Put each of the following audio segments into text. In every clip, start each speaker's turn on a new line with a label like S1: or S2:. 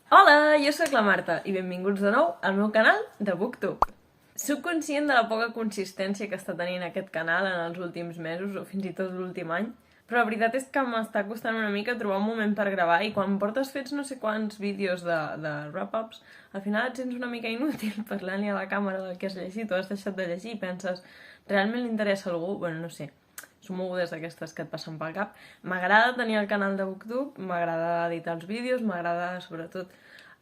S1: Hola, jo sóc la Marta i benvinguts de nou al meu canal de BookTube. Soc conscient de la poca consistència que està tenint aquest canal en els últims mesos o fins i tot l'últim any, però la veritat és que m'està costant una mica trobar un moment per gravar i quan portes fets no sé quants vídeos de wrap-ups, al final et sents una mica inútil parlant-li a la càmera del que has llegit o has deixat de llegir i penses, realment li interessa a algú? Bueno, no sé. Són mogudes d'aquestes que et passen pel cap. M'agrada tenir el canal de BookTube, m'agrada editar els vídeos, m'agrada sobretot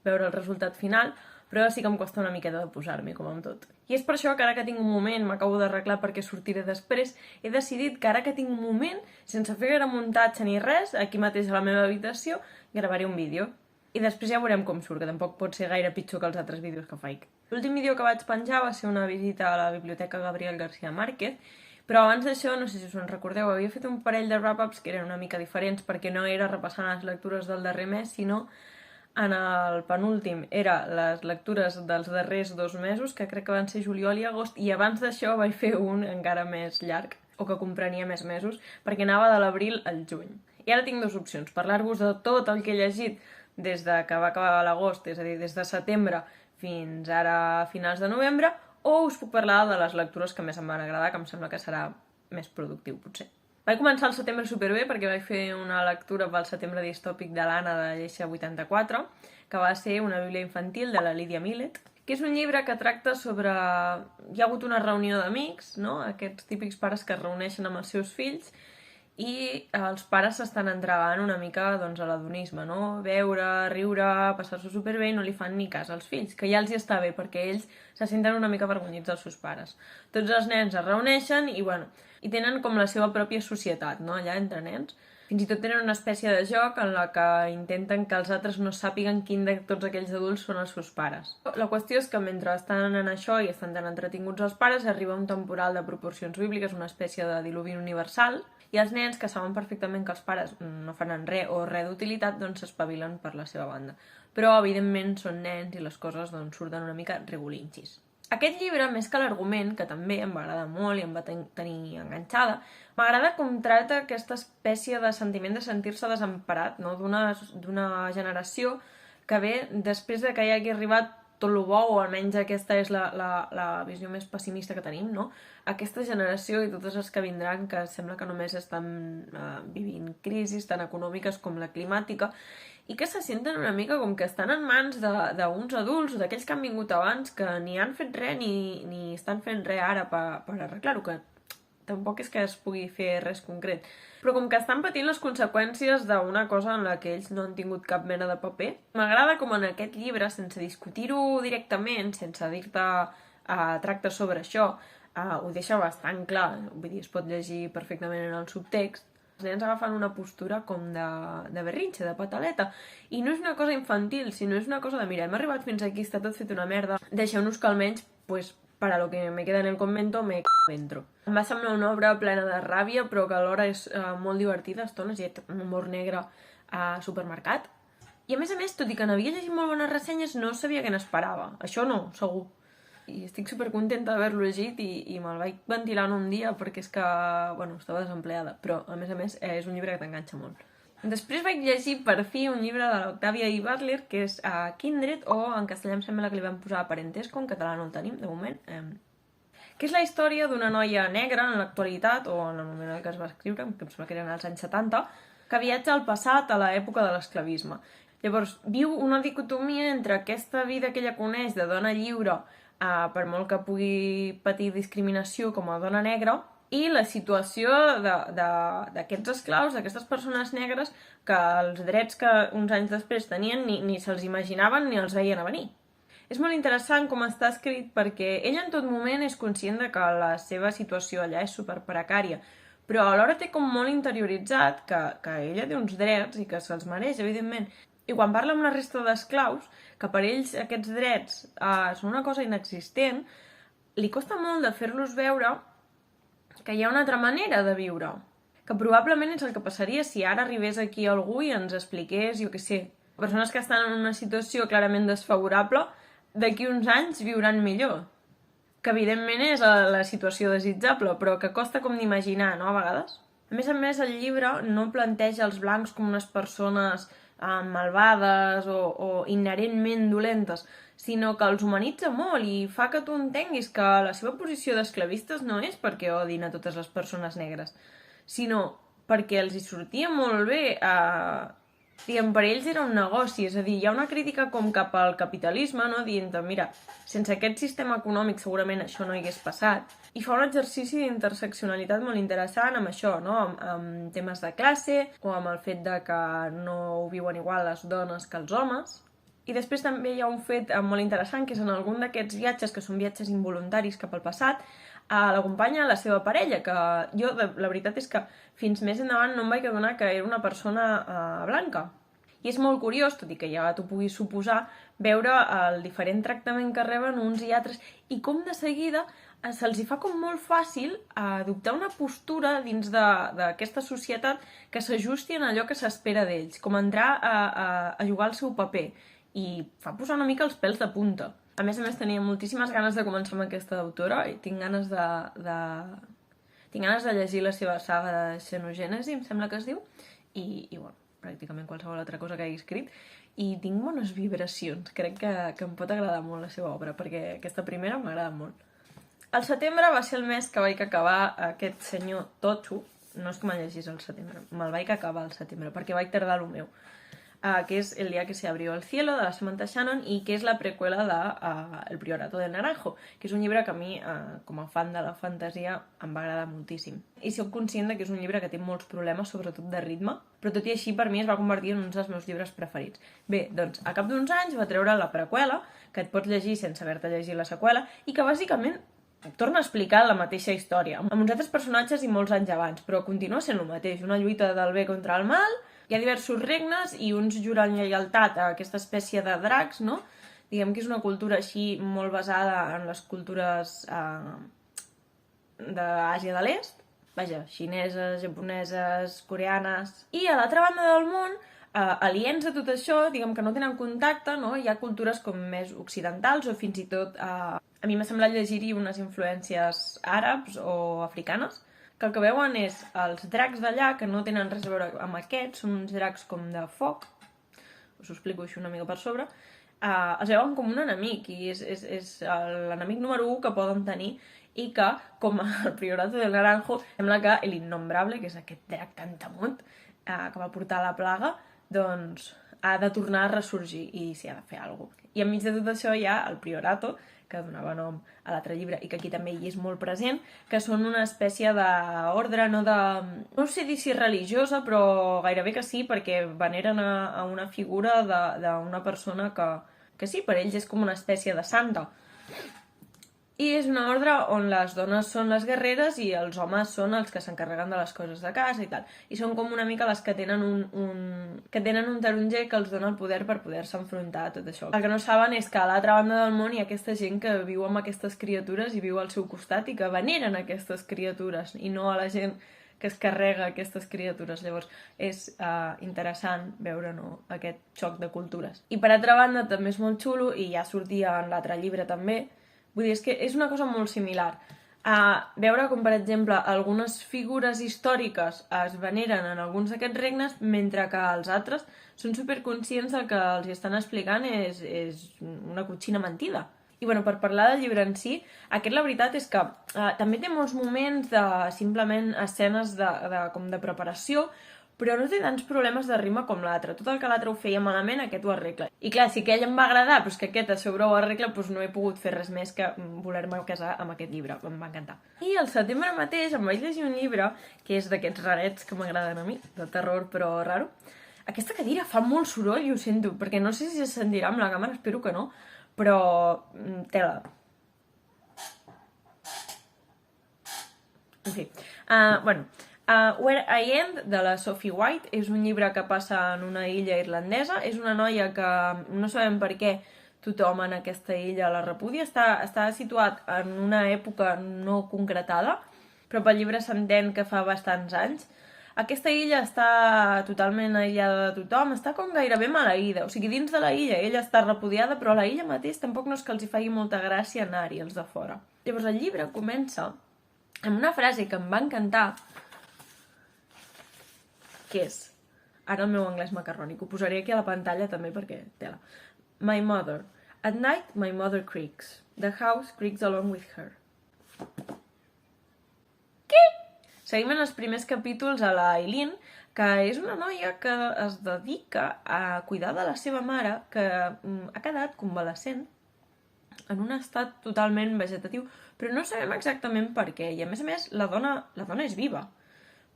S1: veure el resultat final, però sí que em costa una miqueta de posar-m'hi, com amb tot. I és per això que ara que tinc un moment, m'acabo d'arreglar perquè sortiré després, he decidit que ara que tinc un moment, sense fer gaire muntatge ni res, aquí mateix a la meva habitació, gravaré un vídeo. I després ja veurem com surt, que tampoc pot ser gaire pitjor que els altres vídeos que faig. L'últim vídeo que vaig penjar va ser una visita a la Biblioteca Gabriel García Márquez, però abans d'això, no sé si us en recordeu, havia fet un parell de wrap-ups que eren una mica diferents perquè no era repassant les lectures del darrer mes, sinó en el penúltim era les lectures dels darrers 2 mesos, que crec que van ser juliol i agost, i abans d'això vaig fer un encara més llarg, o que comprenia més mesos, perquè anava de l'abril al juny. I ara tinc 2 opcions, parlar-vos de tot el que he llegit des de que va acabar l'agost, és a dir, des de setembre fins ara a finals de novembre, o us puc parlar de les lectures que més em van agradar, que em sembla que serà més productiu, potser. Vaig començar el setembre superbé perquè vaig fer una lectura pel setembre distòpic de l'Anna de Lleixa 84, que va ser una bíblia infantil de la Lídia Millet, que és un llibre que tracta sobre... Hi ha hagut una reunió d'amics, no? Aquests típics pares que es reuneixen amb els seus fills i els pares s'estan entregant una mica doncs, a l'adonisme, no? Beure, riure, passar-s'ho superbé i no li fan ni cas als fills, que ja els hi està bé perquè ells se senten una mica avergonyits dels seus pares. Tots els nens es reuneixen i, bueno, i tenen com la seva pròpia societat, no? Allà entre nens. Fins i tot tenen una espècie de joc en la que intenten que els altres no sàpiguen quin de tots aquells adults són els seus pares. La qüestió és que mentre estan en això i estan tan entretinguts els pares, arriba un temporal de proporcions bíbliques, una espècie de diluvi universal, i els nens, que saben perfectament que els pares no faran res o res d'utilitat, doncs s'espavilen per la seva banda. Però, evidentment, són nens i les coses doncs, surten una mica regulinxis. Aquest llibre, més que l'argument, que també em va agradar molt i em va tenir enganxada, m'agrada com tracta aquesta espècie de sentiment de sentir-se desemparat, no? d'una generació que ve després de que hi hagi arribat tot lo bo, o almenys aquesta és la visió més pessimista que tenim, no? Aquesta generació i totes les que vindran, que sembla que només estan vivint crisis tan econòmiques com la climàtica, i que se senten una mica com que estan en mans d'uns adults o d'aquells que han vingut abans que ni han fet res ni estan fent res ara per arreglar-ho, que tampoc és que es pugui fer res concret, però com que estan patint les conseqüències d'una cosa en la que ells no han tingut cap mena de paper. M'agrada com en aquest llibre, sense discutir-ho directament, sense dir-te tracta sobre això, ho deixa bastant clar, vull dir, es pot llegir perfectament en el subtext. Els nens agafen una postura com de berrinxe, de pataleta, i no és una cosa infantil, sinó és una cosa de, mira, hem arribat fins aquí, està tot fet una merda, deixeu-nos que almenys, pues, para lo que me queda en el convento, me dentro. Em va semblar una obra plena de ràbia, però que alhora és molt divertida, a estones, i un humor negre a supermercat. I a més, tot i que n'havia llegit molt bones ressenyes, no sabia què n'esperava. Això no, segur. I estic supercontenta d'haver-lo llegit i me'l vaig ventilar en un dia perquè és que, bueno, estava desempleada, però a més és un llibre que t'enganxa molt. Després vaig llegir per fi un llibre de l'Octavia E. Butler que és Kindred, o en castellà em sembla que li van posar Parentesco, en català no el tenim de moment, que és la història d'una noia negra en l'actualitat, o en el moment en què es va escriure, que em sembla que eren als anys 70, que viatja al passat, a l'època de l'esclavisme. Llavors, viu una dicotomia entre aquesta vida que ella coneix de dona lliure, per molt que pugui patir discriminació com a dona negra, i la situació d'aquests esclaus, d'aquestes persones negres, que els drets que uns anys després tenien ni se'ls imaginaven ni els veien a venir. És molt interessant com està escrit perquè ella en tot moment és conscient de que la seva situació allà és superprecària, però alhora té com molt interioritzat que ella té uns drets i que se'ls mereix, evidentment. I quan parla amb la resta d'esclaus, que per ells aquests drets són una cosa inexistent, li costa molt de fer-los veure que hi ha una altra manera de viure, que probablement és el que passaria si ara arribés aquí algú i ens expliqués, jo què sé, persones que estan en una situació clarament desfavorable, d'aquí uns anys viuran millor, que evidentment és la situació desitjable, però que costa com d'imaginar, no, a vegades? A més, el llibre no planteja els blancs com unes persones malvades o inherentment dolentes, sinó que els humanitza molt i fa que tu entenguis que la seva posició d'esclavistes no és perquè odin a totes les persones negres, sinó perquè els hi sortia molt bé diguem, per ells era un negoci, és a dir, hi ha una crítica com cap al capitalisme, no? Dient, mira, sense aquest sistema econòmic segurament això no hagués passat. I fa un exercici d'interseccionalitat molt interessant amb això, no? Amb temes de classe o amb el fet de que no ho viuen igual les dones que els homes. I després també hi ha un fet molt interessant, que és en algun d'aquests viatges, que són viatges involuntaris cap al passat, l'acompanya la seva parella, que jo, la veritat és que fins més endavant no em vaig adonar que era una persona blanca. I és molt curiós, tot i que ja t'ho puguis suposar, veure el diferent tractament que reben uns i altres i com de seguida se'ls hi fa com molt fàcil adoptar una postura dins d'aquesta societat que s'ajusti en allò que s'espera d'ells, com entrar a jugar el seu paper. I fa posar una mica els pèls de punta. A més, tenia moltíssimes ganes de començar amb aquesta autora i tinc ganes de llegir la seva saga de Xenogènesi, em sembla que es diu, i bueno, pràcticament qualsevol altra cosa que hagi escrit. I tinc bones vibracions, crec que em pot agradar molt la seva obra, perquè aquesta primera m'agrada molt. El setembre va ser el mes que vaig acabar aquest senyor Totxo, no és que me'l llegís al setembre, me'l vaig acabar al setembre, perquè vaig tardar el meu. Que és El día que se abrió el cielo, de la Samantha Shannon, i que és la preqüela de El priorato del naranjo, que és un llibre que a mi, com a fan de la fantasia, em va agradar moltíssim. I soc conscient que és un llibre que té molts problemes, sobretot de ritme, però tot i així per mi es va convertir en un dels meus llibres preferits. Bé, doncs, a cap d'uns anys va treure la preqüela, que et pots llegir sense haver-te llegit la seqüela, i que bàsicament torna a explicar la mateixa història, amb uns altres personatges i molts anys abans, però continua sent el mateix, una lluita del bé contra el mal. Hi ha diversos regnes i uns juren lleialtat a aquesta espècie de dracs, no? Diguem que és una cultura així molt basada en les cultures d'Àsia de l'Est, vaja, xineses, japoneses, coreanes. I a l'altra banda del món, aliens a tot això, diguem que no tenen contacte, no? Hi ha cultures com més occidentals o fins i tot, a mi m'ha semblat llegir-hi unes influències àrabs o africanes, que el que veuen és els dracs d'allà, que no tenen res a veure amb aquests, són uns dracs com de foc, us ho explico així una mica per sobre, els veuen com un enemic, i és l'enemic número 1 que poden tenir, i que, com el priorato del naranjo, sembla que l'Innombrable, que és aquest drac tan temut, que va portar la plaga, doncs ha de tornar a ressorgir i s'hi ha de fer alguna cosa. I enmig de tot això hi ha el priorato, que donava nom a l'altre llibre i que aquí també hi és molt present, que són una espècie d'ordre, no sé dir si religiosa, però gairebé que sí, perquè veneren a una figura d'una persona que sí, per ells és com una espècie de santa. I és una ordre on les dones són les guerreres i els homes són els que s'encarreguen de les coses de casa i tal. I són com una mica les que tenen un taronger que els dona el poder per poder-se enfrontar a tot això. El que no saben és que a l'altra banda del món hi ha aquesta gent que viu amb aquestes criatures i viu al seu costat i que veneren aquestes criatures i no a la gent que es carrega aquestes criatures. Llavors és interessant veure aquest xoc de cultures. I per altra banda també és molt xulo, i ja sortia en l'altre llibre també, vull dir, és que és una cosa molt similar. Veure com, per exemple, algunes figures històriques es veneren en alguns d'aquests regnes, mentre que els altres són superconscients de que els estan explicant és una cotxina mentida. I bueno, per parlar del llibre en si, aquest la veritat és que també té molts moments de simplement escenes de preparació, però no té tants problemes de rima com l'altre. Tot el que l'altre ho feia malament, aquest ho arregla. I clar, si aquell em va agradar, però és que aquest a sobre ho arregla, doncs no he pogut fer res més que voler-me casar amb aquest llibre. Em va encantar. I al setembre mateix em vaig llegir un llibre, que és d'aquests rarets que m'agraden a mi, de terror però raro. Aquesta cadira fa molt soroll i ho sento, perquè no sé si se sentirà amb la càmera, espero que no, però tela. En fi, Where I End, de la Sophie White, és un llibre que passa en una illa irlandesa. És una noia que no sabem per què tothom en aquesta illa la repudia. Està situat en una època no concretada, però pel llibre s'entén que fa bastants anys. Aquesta illa està totalment aïllada de tothom, està com gairebé maleïda. O sigui, dins de la illa ella està repudiada, però a la illa mateix tampoc no és que els hi faci molta gràcia anar-hi, els de fora. Llavors el llibre comença amb una frase que em va encantar, que és: Ara el meu anglès macarrònic. Ho posaré aquí a la pantalla també perquè tela. My mother. At night, my mother creaks. The house creaks along with her. Què? Seguim en els primers capítols a la Eileen, que és una noia que es dedica a cuidar de la seva mare, que ha quedat convalescent en un estat totalment vegetatiu, però no sabem exactament per què. I a més, la dona és viva,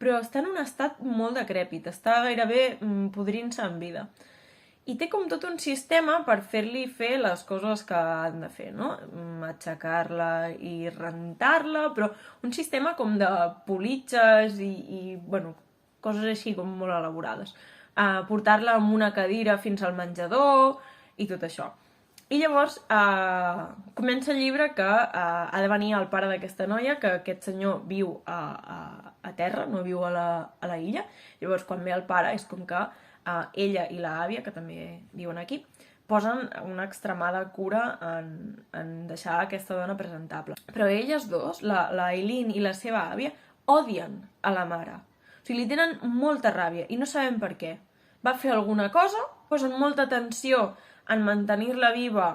S1: però està en un estat molt decrèpit, està gairebé podrint-se en vida. I té com tot un sistema per fer-li fer les coses que han de fer, no? Aixecar-la i rentar-la, però un sistema com de politges i bueno, coses així com molt elaborades. Portar-la amb una cadira fins al menjador i tot això. I llavors comença el llibre que ha de venir el pare d'aquesta noia, que aquest senyor viu a terra, no viu a la illa. Llavors, quan ve el pare, és com que ella i l'àvia, que també viuen aquí, posen una extremada cura en deixar aquesta dona presentable. Però elles dos, la Eileen i la seva àvia, odien a la mare. O sigui, li tenen molta ràbia i no sabem per què. Va fer alguna cosa, posen molta atenció en mantenir-la viva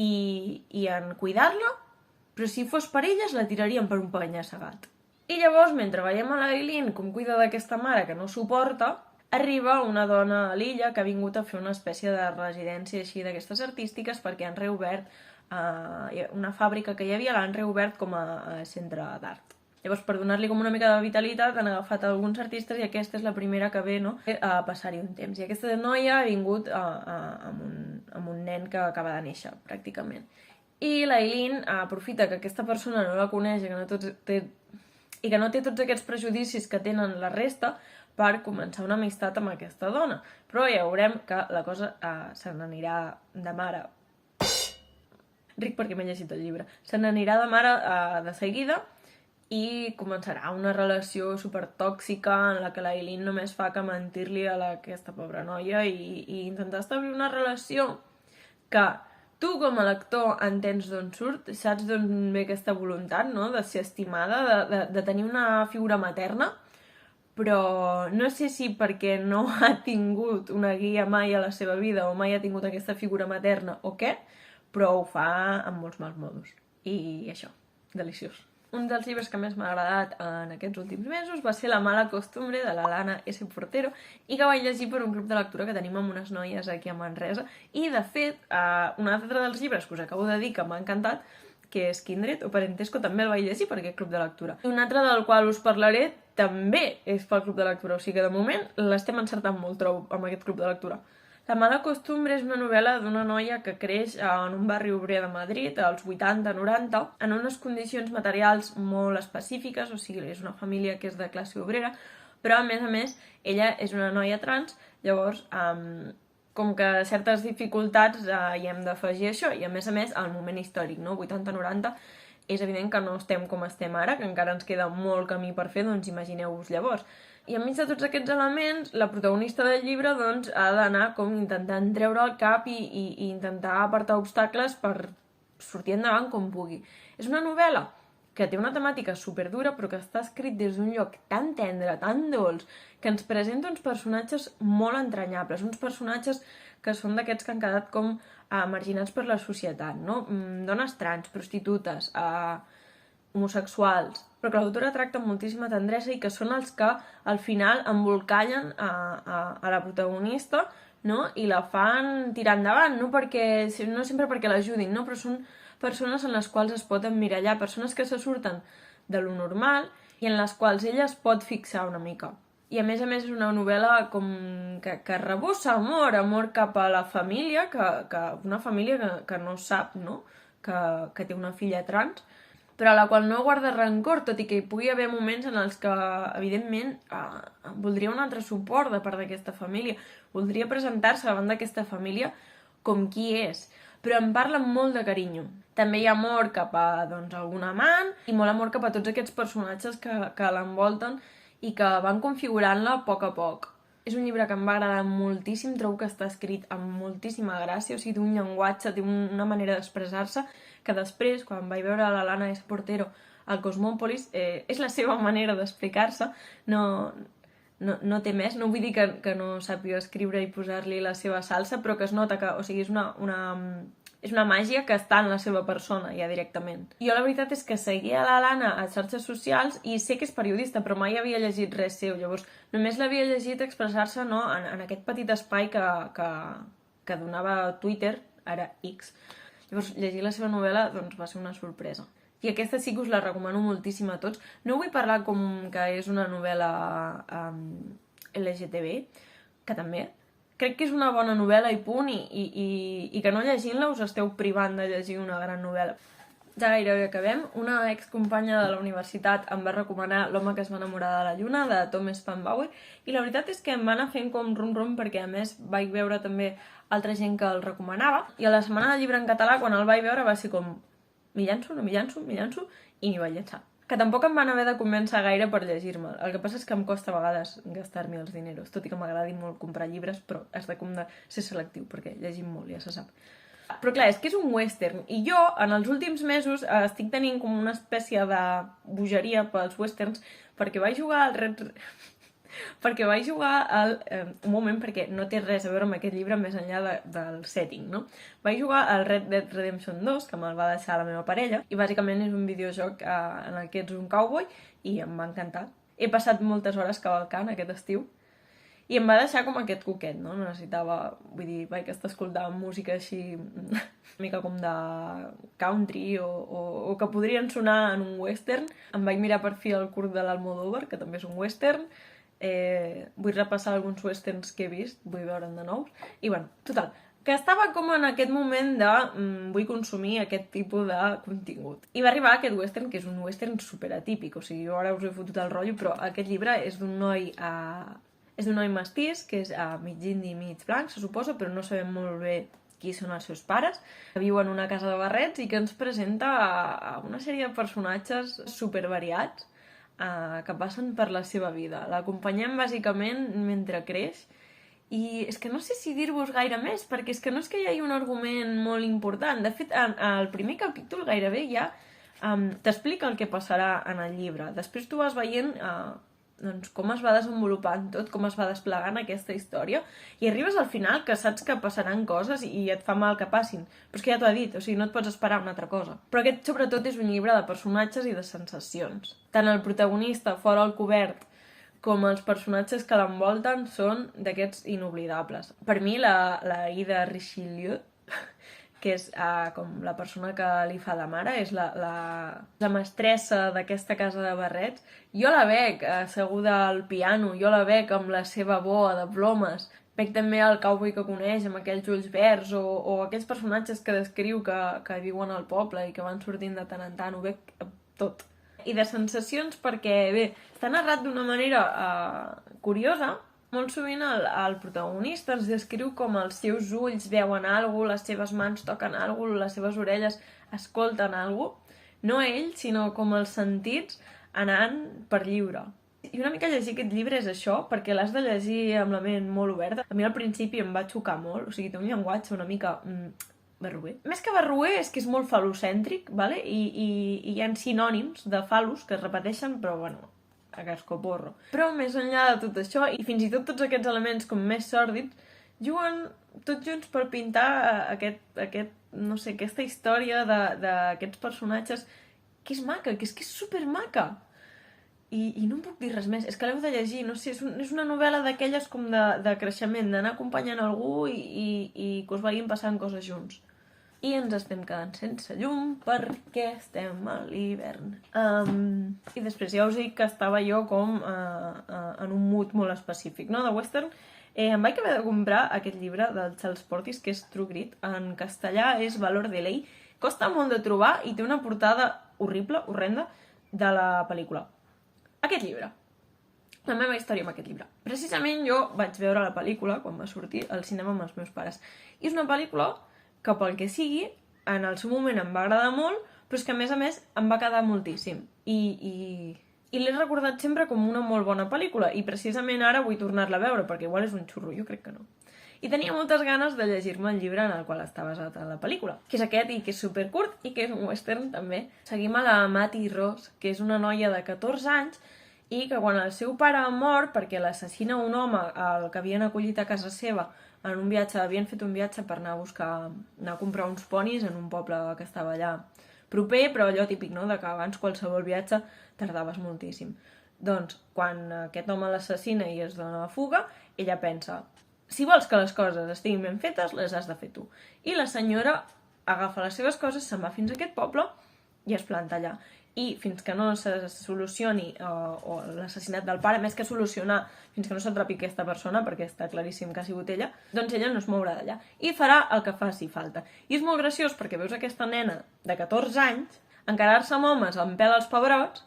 S1: i en cuidar-la, però si fos per elles la tirarien per un penya-segat. I llavors, mentre veiem a l'Eileen com cuida d'aquesta mare que no suporta, arriba una dona a l'illa que ha vingut a fer una espècie de residència així d'aquestes artístiques perquè han reobert una fàbrica que hi havia, l'han reobert com a centre d'art. Llavors, per donar-li com una mica de vitalitat, han agafat alguns artistes i aquesta és la primera que ve, no?, a passar-hi un temps. I aquesta noia ha vingut amb un nen que acaba de néixer, pràcticament. I l'Eileen aprofita que aquesta persona no la coneix i que no té tots aquests prejudicis que tenen la resta per començar una amistat amb aquesta dona. Però ja veurem que la cosa se n'anirà de mare. Ric perquè m'he llegit el llibre. Se n'anirà de mare de seguida i començarà una relació supertòxica en la que l'Eileen només fa que mentir-li a aquesta pobra noia i intentar establir una relació que tu com a lector entens d'on surt, saps d'on ve aquesta voluntat, no?, de ser estimada, de tenir una figura materna, però no sé si perquè no ha tingut una guia mai a la seva vida o mai ha tingut aquesta figura materna o què, però ho fa amb molts mals modos. I això, deliciós. Un dels llibres que més m'ha agradat en aquests últims mesos va ser La mala costumbre, de la Lana S. Portero, i que vaig llegir per un club de lectura que tenim amb unes noies aquí a Manresa. I, de fet, un altre dels llibres que us acabo de dir que m'ha encantat, que és Kindred o Parentesco, també el vaig llegir per aquest club de lectura. I un altre del qual us parlaré també és pel club de lectura, o sigui que de moment l'estem encertant molt, trobo, amb aquest club de lectura. La mala costumbre és una novel·la d'una noia que creix en un barri obrer de Madrid, als 80-90, en unes condicions materials molt específiques, o sigui, és una família que és de classe obrera, però a més, ella és una noia trans, llavors, com que certes dificultats hi hem d'afegir això, i a més, el moment històric, no? 80-90, és evident que no estem com estem ara, que encara ens queda molt camí per fer, doncs imagineu-vos llavors. I enmig de tots aquests elements, la protagonista del llibre doncs, ha d'anar com intentant treure el cap i intentar apartar obstacles per sortir endavant com pugui. És una novel·la que té una temàtica superdura però que està escrit des d'un lloc tan tendre, tan dolç, que ens presenta uns personatges molt entranyables, uns personatges que són d'aquests que han quedat com marginats per la societat, no? Dones trans, prostitutes, homosexuals, però que l'autora tracta amb moltíssima tendresa i que són els que al final embolcallen a la protagonista, no?, i la fan tirar endavant, no sempre perquè l'ajudin, no?, però són persones en les quals es pot emmirallar, persones que se surten de lo normal i en les quals ella es pot fixar una mica. I a més és una novel·la com que rebossa amor cap a la família, una família que no sap, no?, que té una filla trans, però a la qual no guarda rancor, tot i que hi pugui haver moments en els que, evidentment, voldria un altre suport de part d'aquesta família, voldria presentar-se davant d'aquesta família com qui és, però em parla amb molt de carinyo. També hi ha amor cap a algun amant i molt amor cap a tots aquests personatges que l'envolten i que van configurant-la a poc. És un llibre que em va agradar moltíssim, trobo que està escrit amb moltíssima gràcia, o sigui, té un llenguatge, té una manera d'expressar-se, que després, quan vaig veure la Lana S. Portero al Cosmòpolis, és la seva manera d'explicar-se, no no té més. No vull dir que no sàpiga escriure i posar-li la seva salsa, però que es nota que, o sigui, és una màgia que està en la seva persona, ja directament. Jo la veritat és que seguia l'Alana a xarxes socials i sé que és periodista, però mai havia llegit res seu. Llavors, només l'havia llegit expressar-se, no?, en aquest petit espai que donava Twitter, ara X. Llavors, llegir la seva novel·la doncs, va ser una sorpresa. I aquesta sí que us la recomano moltíssim a tots. No vull parlar com que és una novel·la LGTB, que també. Crec que és una bona novel·la i punt, i que no llegint-la us esteu privant de llegir una gran novel·la. Ja gairebé acabem. Una excompanya de la universitat em va recomanar L'home que es va enamorar de la lluna, de Thomas Spanbauer, i la veritat és que em va anar fent com rum-rum, perquè a més vaig veure també altra gent que el recomanava, i a la setmana del llibre en català, quan el vaig veure, va ser com m'hi llanço, no m'hi llanço, i m'hi vaig llançar. Que tampoc em van haver de convèncer gaire per llegir-me'l. El que passa és que em costa a vegades gastar-m'hi els dineros, tot i que m'agradi molt comprar llibres, però has de ser selectiu, perquè llegim molt, ja se sap. Però clar, és que és un western, i jo, en els últims mesos, estic tenint com una espècie de bogeria pels westerns, perquè vaig jugar al un moment, perquè no té res a veure amb aquest llibre més enllà del setting, no? Vaig jugar al Red Dead Redemption 2, que me'l va deixar la meva parella, i bàsicament és un videojoc en el que ets un cowboy, i em va encantar. He passat moltes hores cavalcant aquest estiu, i em va deixar com aquest coquet, no? Necessitava, vull dir, vaig estar escoltant música així, una mica com de country, o que podrien sonar en un western. Em vaig mirar per fi el curt de l'Almodóvar, que també és un western. Vull repassar alguns westerns que he vist, vull veure'n de nous, i bueno, total, que estava com en aquest moment de vull consumir aquest tipus de contingut. I va arribar aquest western, que és un western superatípic, o sigui, jo ara us he fotut el rotllo, però aquest llibre és d'un noi mestís, que és mig indi i mig blanc, se suposa, però no sabem molt bé qui són els seus pares, que viu en una casa de barrets i que ens presenta una sèrie de personatges supervariats que passen per la seva vida. L'acompanyem bàsicament mentre creix, i és que no sé si dir-vos gaire més, perquè és que no és que hi hagi un argument molt important. De fet, al primer capítol gairebé ja t'explica el que passarà en el llibre. Després tu vas veient doncs, com es va desenvolupant tot, com es va desplegant aquesta història, i arribes al final que saps que passaran coses i et fa mal que passin. Però és que ja t'ho he dit, o sigui, no et pots esperar una altra cosa. Però aquest, sobretot, és un llibre de personatges i de sensacions. Tant el protagonista, fora al cobert, com els personatges que l'envolten són d'aquests inoblidables. Per mi, la Ida Richelieu, que és com la persona que li fa de mare, és la mestressa d'aquesta casa de barrets. Jo la veig asseguda al piano, jo la veig amb la seva boa de plomes, veig també el cowboy que coneix amb aquells ulls verds, o aquells personatges que descriu que viuen al poble i que van sortint de tant en tant, ho veig tot. I de sensacions perquè, bé, està narrat d'una manera curiosa. Molt sovint el protagonista ens descriu com els seus ulls veuen alguna cosa, les seves mans toquen alguna cosa, les seves orelles escolten alguna cosa. No ell, sinó com els sentits anant per lliure. I una mica llegir aquest llibre és això, perquè l'has de llegir amb la ment molt oberta. A mi al principi em va xocar molt, o sigui, té un llenguatge una mica barroer. Més que barroer és que és molt falocèntric, vale? I hi ha sinònims de falos que es repeteixen, però bueno, a cascoporro. Però més enllà de tot això, i fins i tot tots aquests elements com més sòrdids, juguen tots junts per pintar no sé, aquesta història d'aquests personatges que és maca, que és supermaca. I no em puc dir res més, és que l'heu de llegir, no sé, és una novel·la d'aquelles com de creixement, d'anar acompanyant algú i que us vagin passant coses junts. I ens estem quedant sense llum perquè estem a l'hivern. I després ja us dic que estava jo com en un mood molt específic, no?, de western. Em vaig haver de comprar aquest llibre del Charles Portis, que és True Grit. En castellà és Valor de Ley. Costa molt de trobar i té una portada horrible, horrenda, de la pel·lícula. Aquest llibre. La meva història amb aquest llibre. Precisament jo vaig veure la pel·lícula quan va sortir al cinema amb els meus pares. I és una pel·lícula que pel que sigui, en el seu moment em va agradar molt, però és que a més em va quedar moltíssim. I l'he recordat sempre com una molt bona pel·lícula, i precisament ara vull tornar-la a veure, perquè igual és un xurro, jo crec que no. I tenia moltes ganes de llegir-me el llibre en el qual està basat en la pel·lícula, que és aquest, i que és supercurt, i que és un western també. Seguim a la Mattie Ross, que és una noia de 14 anys, i que quan el seu pare mor, perquè l'assassina un home el que havien acollit a casa seva en un viatge, havien fet un viatge per anar a comprar uns ponis en un poble que estava allà proper, però allò típic, no?, de que abans qualsevol viatge tardaves moltíssim. Doncs, quan aquest home l'assassina i es dona la fuga, ella pensa, si vols que les coses estiguin ben fetes, les has de fer tu. I la senyora agafa les seves coses, se'n va fins a aquest poble i es planta allà. I fins que no se solucioni l'assassinat del pare, més que solucionar, fins que no s'atrapi aquesta persona, perquè està claríssim que ha sigut ella, doncs ella no es mourà d'allà. I farà el que faci falta. I és molt graciós perquè veus aquesta nena de 14 anys encarar-se amb homes amb pèl als pebrots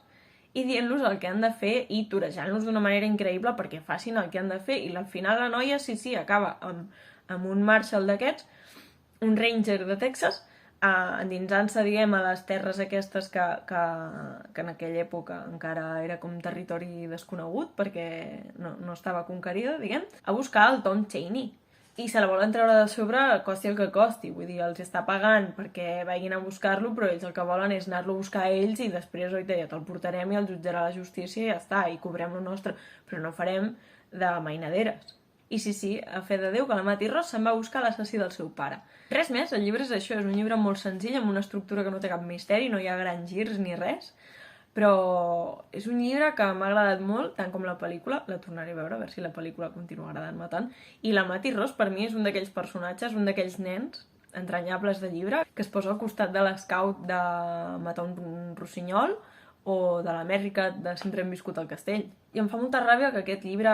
S1: i dient-los el que han de fer i torejant-los d'una manera increïble perquè facin el que han de fer. I al final la noia, sí, acaba amb un Marshall d'aquests, un Ranger de Texas, endinsant-se, diguem, a les terres aquestes que en aquella època encara era com territori desconegut perquè no estava conquerida, diguem, a buscar el Tom Chaney. I se la volen treure de sobre costi el que costi, vull dir, els està pagant perquè vagin a buscar-lo, però ells el que volen és anar-lo a buscar a ells i després, oita, ja te'l portarem i el jutjarà la justícia i ja està, i cobrem lo nostre, però no farem de mainaderes. I sí, a fe de Déu que la Matty Ross se'n va buscar l'assassí del seu pare. Res més, el llibre és això, és un llibre molt senzill, amb una estructura que no té cap misteri, no hi ha grans girs ni res, però és un llibre que m'ha agradat molt, tant com la pel·lícula, la tornaré a veure si la pel·lícula continua agradant-me tant, i la Matty Ross per mi és un d'aquells personatges, un d'aquells nens entranyables de llibre, que es posa al costat de l'escaut de matar un rossinyol, o de l'Amèrica de Sempre hem viscut al castell. I em fa molta ràbia que aquest llibre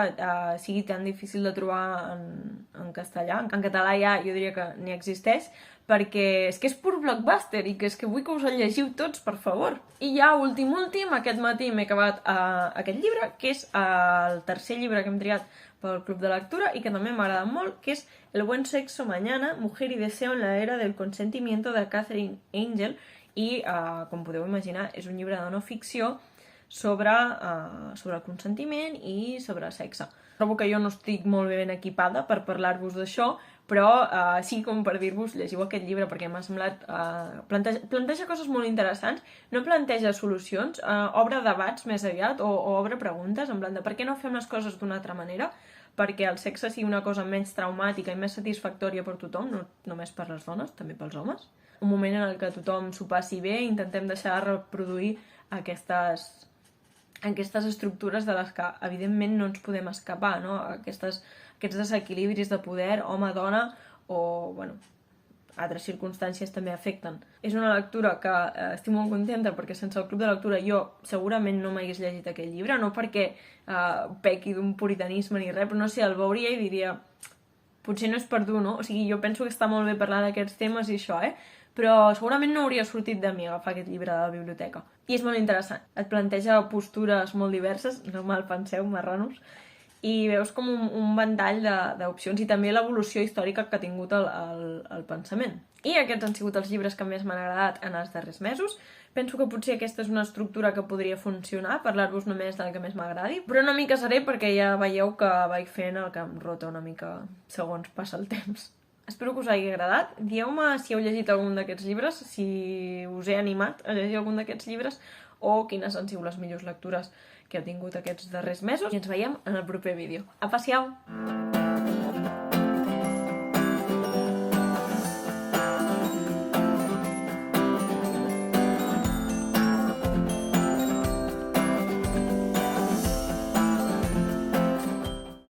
S1: sigui tan difícil de trobar en castellà. En català ja jo diria que ni existeix, perquè és que és pur blockbuster i que és que vull que us el llegiu tots, per favor. I ja, últim, aquest matí m'he acabat aquest llibre, que és el tercer llibre que hem triat pel Club de Lectura i que també m'agrada molt, que és El buen sexo mañana, mujer y deseo en la era del consentimiento, de Catherine Angel, i, com podeu imaginar, és un llibre de no ficció sobre el consentiment i sobre sexe. Trobo que jo no estic molt ben equipada per parlar-vos d'això, però sí com per dir-vos, llegiu aquest llibre perquè m'ha semblat... planteja coses molt interessants, no planteja solucions, obre debats més aviat o obre preguntes, en plan de per què no fem les coses d'una altra manera, perquè el sexe sigui una cosa menys traumàtica i més satisfactòria per tothom, no només per les dones, també pels homes. Un moment en el que tothom s'ho passi bé i intentem deixar de reproduir aquestes estructures de les que evidentment no ens podem escapar, no? Aquests desequilibris de poder home-dona o, bueno, altres circumstàncies també afecten. És una lectura que estic molt contenta perquè sense el Club de Lectura jo segurament no m'hagués llegit aquest llibre, no perquè pequi d'un puritanisme ni res, però no sé, el veuria i diria potser no és per tu, no? O sigui, jo penso que està molt bé parlar d'aquests temes i això, però segurament no hauria sortit de mi agafar aquest llibre de la biblioteca. I és molt interessant. Et planteja postures molt diverses, no mal penseu, marranos, i veus com un ventall d'opcions i també l'evolució històrica que ha tingut el pensament. I aquests han sigut els llibres que més m'han agradat en els darrers mesos. Penso que potser aquesta és una estructura que podria funcionar, parlar-vos només del que més m'agradi, però no m'hi casaré perquè ja veieu que vaig fent el que em rota una mica segons passa el temps. Espero que us hagi agradat. Dieu-me si heu llegit algun d'aquests llibres, si us he animat a llegir algun d'aquests llibres o quines han sigut les millors lectures que heu tingut aquests darrers mesos i ens veiem en el proper vídeo. Apa, siau!